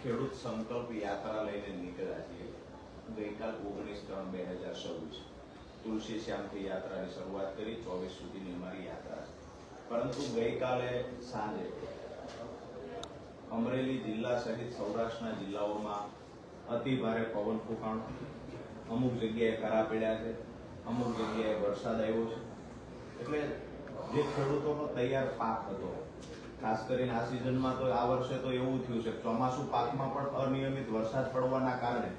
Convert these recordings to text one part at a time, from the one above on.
ખેડૂત સંકલ્પ યાત્રા લઈને નીકળ્યા છીએ. ગઈકાલ 19/3/2026 તુલસી શ્યામથી યાત્રાની શરૂઆત કરી. 24 સુધીની અમારી યાત્રા છે. પરંતુ ગઈકાલે સાંજે અમરેલી જિલ્લા સહિત સૌરાષ્ટ્રના જિલ્લાઓમાં અતિ ભારે પવન ફૂંકાણો, અમુક જગ્યાએ કરા પડ્યા છે, અમુક જગ્યાએ વરસાદ આવ્યો છે. એટલે જે ખેડૂતોનો તૈયાર પાક હતો, ખાસ કરીને આ સિઝનમાં તો આ વર્ષે તો એવું થયું છે, ચોમાસુ પાકમાં પણ અનિયમિત વરસાદ પડવાના કારણે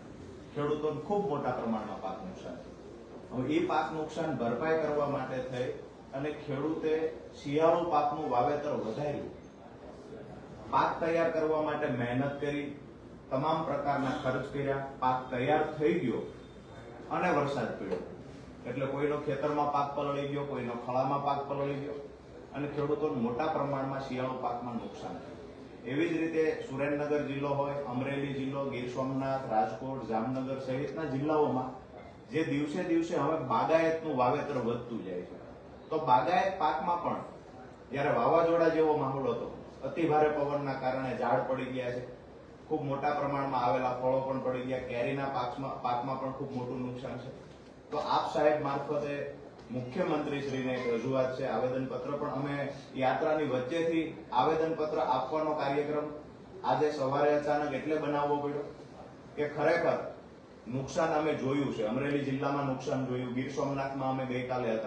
ખેડૂતોને ખૂબ મોટા પ્રમાણમાં પાક નુકસાન થયું. હવે એ પાક નુકસાન ભરપાઈ કરવા માટે થઈ અને ખેડૂતે શિયાળુ પાકનું વાવેતર વધાર્યું, પાક તૈયાર કરવા માટે મહેનત કરી, તમામ પ્રકારના ખર્ચ કર્યા, પાક તૈયાર થઈ ગયો અને વરસાદ પડ્યો. એટલે કોઈનો ખેતરમાં પાક પલળી ગયો, કોઈનો ખળામાં પાક પલળી ગયો અને ખેડૂતોને મોટા પ્રમાણમાં શિયાળુ પાકમાં નુકસાન થયું. એવી જ રીતે સુરેન્દ્રનગર જિલ્લો હોય, અમરેલી જિલ્લો, ગીર સોમનાથ, રાજકોટ, જામનગર સહિતના જિલ્લાઓમાં જે દિવસે દિવસે હવે બાગાયતનું વાવેતર વધતું જાય છે. તો બાગાયત પાકમાં પણ જ્યારે વાવાઝોડા જેવો માહોલ હતો, અતિ ભારે પવનના કારણે ઝાડ પડી ગયા છે, ખૂબ મોટા પ્રમાણમાં આવેલા ફળો પણ પડી ગયા, કેરીના પાકમાં પણ ખૂબ મોટું નુકસાન છે. તો આપ સાહેબ મારફતે મુખ્યમંત્રીશ્રીને એક રજૂઆત છે, આવેદનપત્ર પણ અમે યાત્રાની વચ્ચેથી આવેદનપત્ર આપવાનો કાર્યક્રમ આજે સવારે અચાનક એટલે બનાવવો પડ્યો કે ખરેખર નુકસાન અમે જોયું છે. અમરેલી જિલ્લામાં નુકસાન જોયું, ગીર સોમનાથમાં અમે ગઈકાલે હતા.